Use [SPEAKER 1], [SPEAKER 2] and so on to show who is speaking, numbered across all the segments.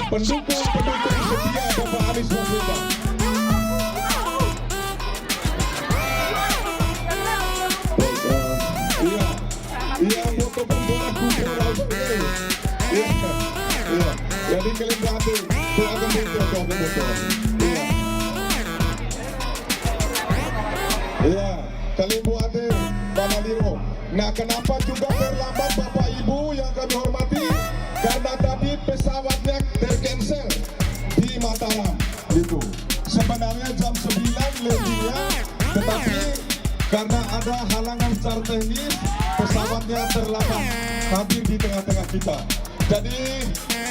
[SPEAKER 1] pendukung setia Bapak Anies Baswedan. Iya, foto pembuat kumpul laut ini. Iya. Jadi kalian berhati, doakan foto. Iya, kalian buat Bapak Liro. Nah, kenapa juga terlambat Bapak Ibu yang kami hormati? Karena tadi pesawatnya tercancel di Mataram gitu. Sebenarnya jam 9 lebihnya, tetapi karena ada halangan secara teknis, pesawatnya terlambat hadir di tengah-tengah kita. Jadi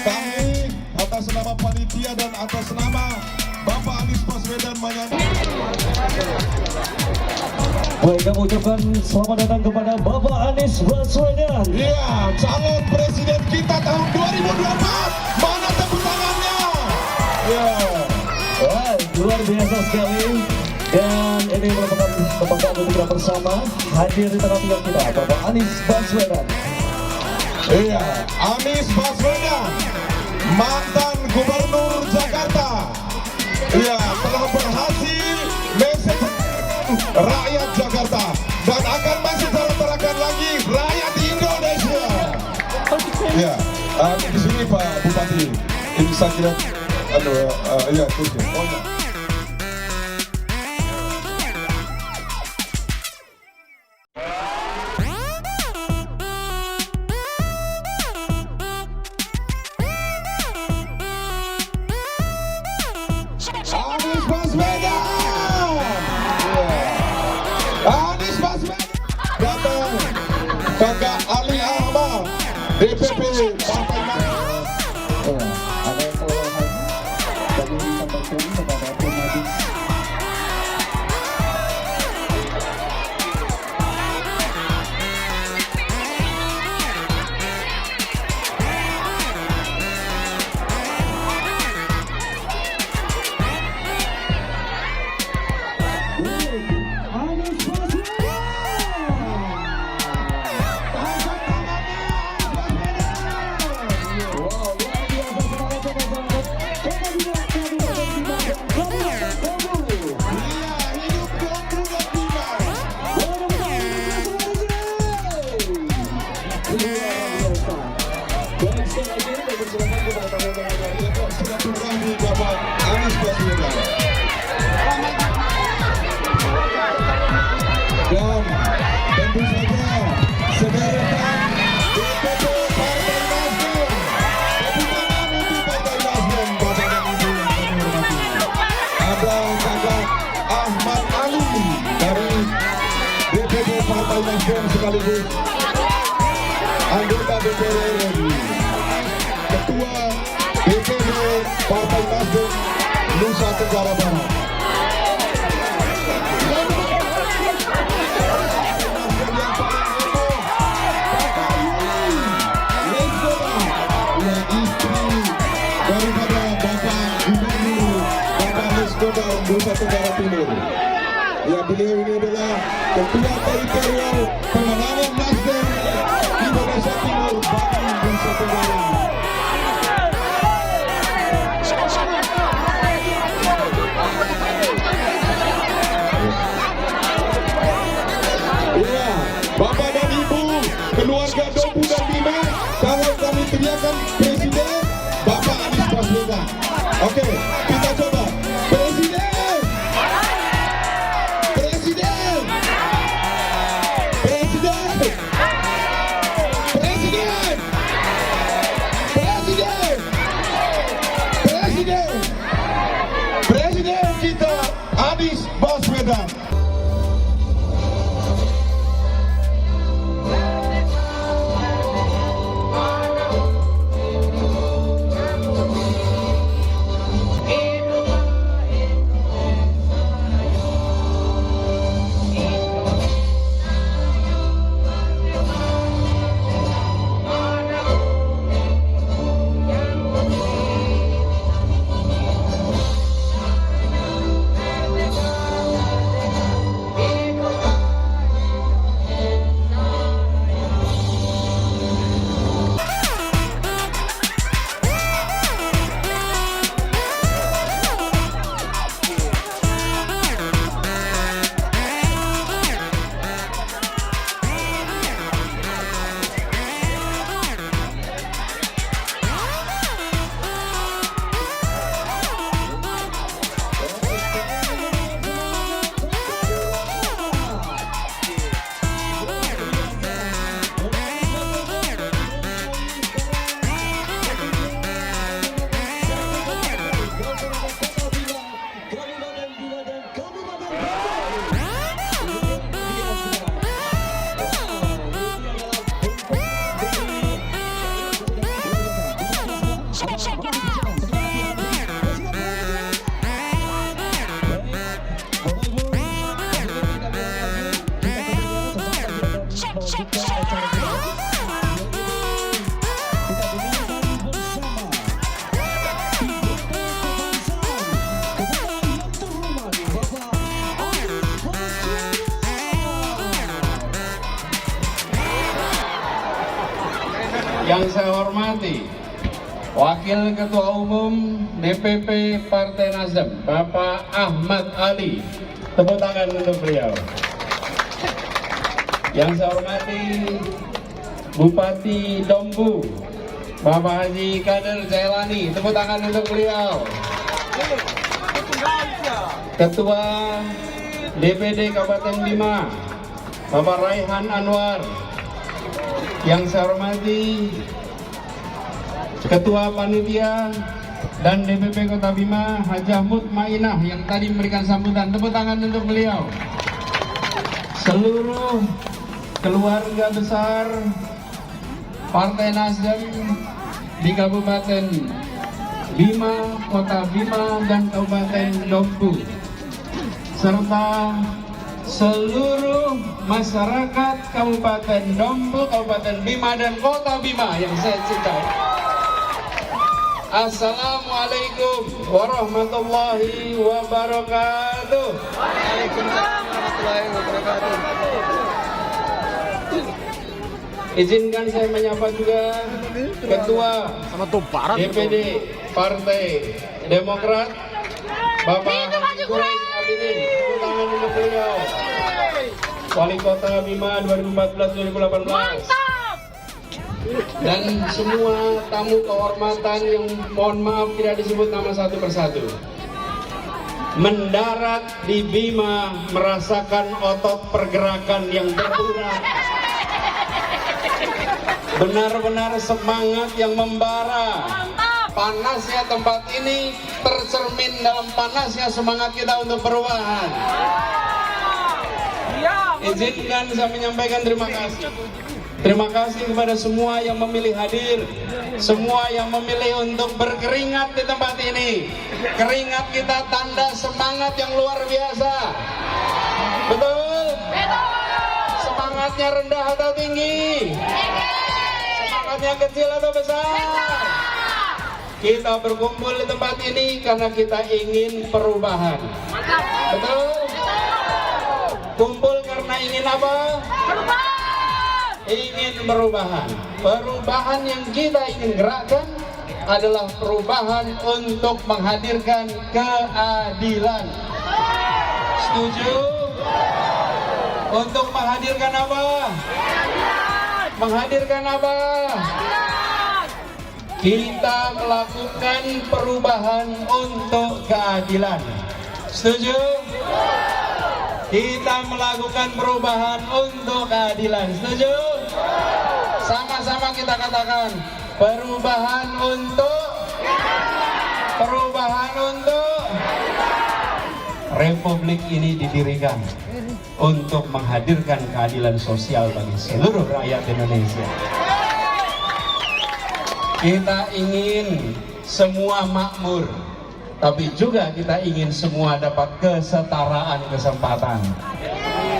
[SPEAKER 1] kami atas nama panitia dan atas nama Bapak Anies Baswedan menyambut.
[SPEAKER 2] Baik, kami ucapkan selamat datang kepada Bapak Anies Baswedan.
[SPEAKER 1] Iya, calon presiden kita tahun 2024. Mana tepuk tangannya?
[SPEAKER 2] Ya, wah, luar biasa sekali. Dan ini merupakan kebanggaan untuk kita bersama hadir di tengah-tengah kita, Bapak Anies Baswedan.
[SPEAKER 1] Iya, Anies Baswedan, mantan Gubernur Jakarta. Iya, telah berhasil mensejahterakan rakyat Jakarta dan akan masih mensejahterakan lagi rakyat Indonesia. Iya, di sini Pak Bupati, ini saya kira, iya, kursi. Oh ya. Anies Baswedan, Anies Baswedan datang, Kakak Ali Ahmad, DPP Partai Nasdem.
[SPEAKER 2] Ada yang kelelahan bagi disampaikan kepada Tim Hadis.
[SPEAKER 1] Silaturahmi Bapak Anies Baswedan. Dan tentu saja sederetan DPP Partai Nasdem. Tepuk tangan untuk Partai Nasdem, Bapak dan Ibu yang kami hormati. Ada Kakak Ahmad Ali dari DPP Partai Nasdem sekaligus anggota DPR RI, Ketua DPD Partai Nasdem Nusa Tenggara Barat. Daripada Bapak Gubernur Bapak Leskoda Nusa Tenggara Timur. Ya, beliau ini adalah Ketua Teritorial Pemenangan Nasdem Indonesia Timur Bali Nusa Tenggara. Iya, Bapak dan Ibu, keluarga Dompu dan Bima, kalau kami teriakan Presiden Bapak Anies Baswedan. Oke, kita coba. Presiden! Presiden! Presiden! Presiden! Presiden! Presiden! Presiden kita Anies Baswedan.
[SPEAKER 3] Yang saya hormati Wakil Ketua Umum DPP Partai Nasdem, Bapak Ahmad Ali. Tepuk tangan untuk beliau. Yang saya hormati Bupati Dombu, Bapak Haji Kader Jailani. Tepuk tangan untuk beliau. Ketua DPD Kabupaten Bima, Bapak Raihan Anwar. Yang saya hormati Ketua Panitia dan DPP Kota Bima, Hajah Mutmainah yang tadi memberikan sambutan. Tepuk tangan untuk beliau. Seluruh keluarga besar Partai Nasdem di Kabupaten Bima, Kota Bima, dan Kabupaten Dompu, serta seluruh masyarakat Kabupaten Dompu, Kabupaten Bima, dan Kota Bima yang saya cintai. Assalamualaikum warahmatullahi wabarakatuh.
[SPEAKER 4] Waalaikumsalam warahmatullahi wabarakatuh.
[SPEAKER 3] Izinkan saya menyapa juga Ketua DPD Partai Demokrat, Bapak Quraisy Abidin. Tepuk tangan untuk beliau. Wali Kota Bima 2014-2018. Dan semua tamu kehormatan yang mohon maaf tidak disebut nama satu persatu. Mendarat di Bima merasakan otot pergerakan yang berurat. Benar-benar semangat yang membara. Panasnya tempat ini tercermin dalam panasnya semangat kita untuk perubahan. Izinkan saya menyampaikan terima kasih. Terima kasih kepada semua yang memilih hadir, semua yang memilih untuk berkeringat di tempat ini. Keringat kita tanda semangat yang luar biasa. Betul? Semangatnya rendah atau tinggi? Semangatnya kecil atau besar? Kita berkumpul di tempat ini karena kita ingin perubahan. Betul? Kumpul karena ingin apa? Ingin perubahan. Perubahan yang kita ingin gerakkan adalah perubahan untuk menghadirkan keadilan. Setuju? Untuk menghadirkan apa? Menghadirkan apa? Kita melakukan perubahan untuk keadilan. Setuju? Kita melakukan perubahan untuk keadilan. Setuju? Sama-sama kita katakan perubahan untuk Republik ini didirikan untuk menghadirkan keadilan sosial bagi seluruh rakyat Indonesia. Kita ingin semua makmur, tapi juga kita ingin semua dapat kesetaraan kesempatan.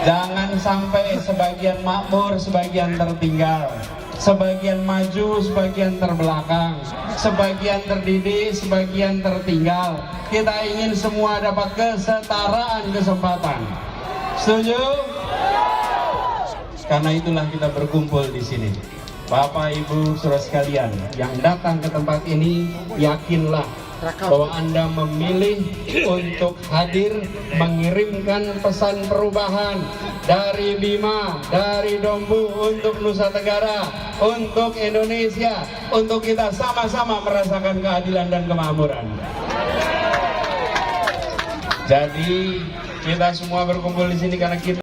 [SPEAKER 3] Jangan sampai sebagian makmur, sebagian tertinggal, sebagian maju, sebagian terbelakang, sebagian terdidik, sebagian tertinggal. Kita ingin semua dapat kesetaraan kesempatan. Setuju? Karena itulah kita berkumpul di sini. Bapak, Ibu, saudara sekalian yang datang ke tempat ini, yakinlah bahwa Anda memilih untuk hadir mengirimkan pesan perubahan dari Bima, dari Dombu untuk Nusa Tenggara, untuk Indonesia, untuk kita sama-sama merasakan keadilan dan kemakmuran. Jadi kita semua berkumpul di sini karena kita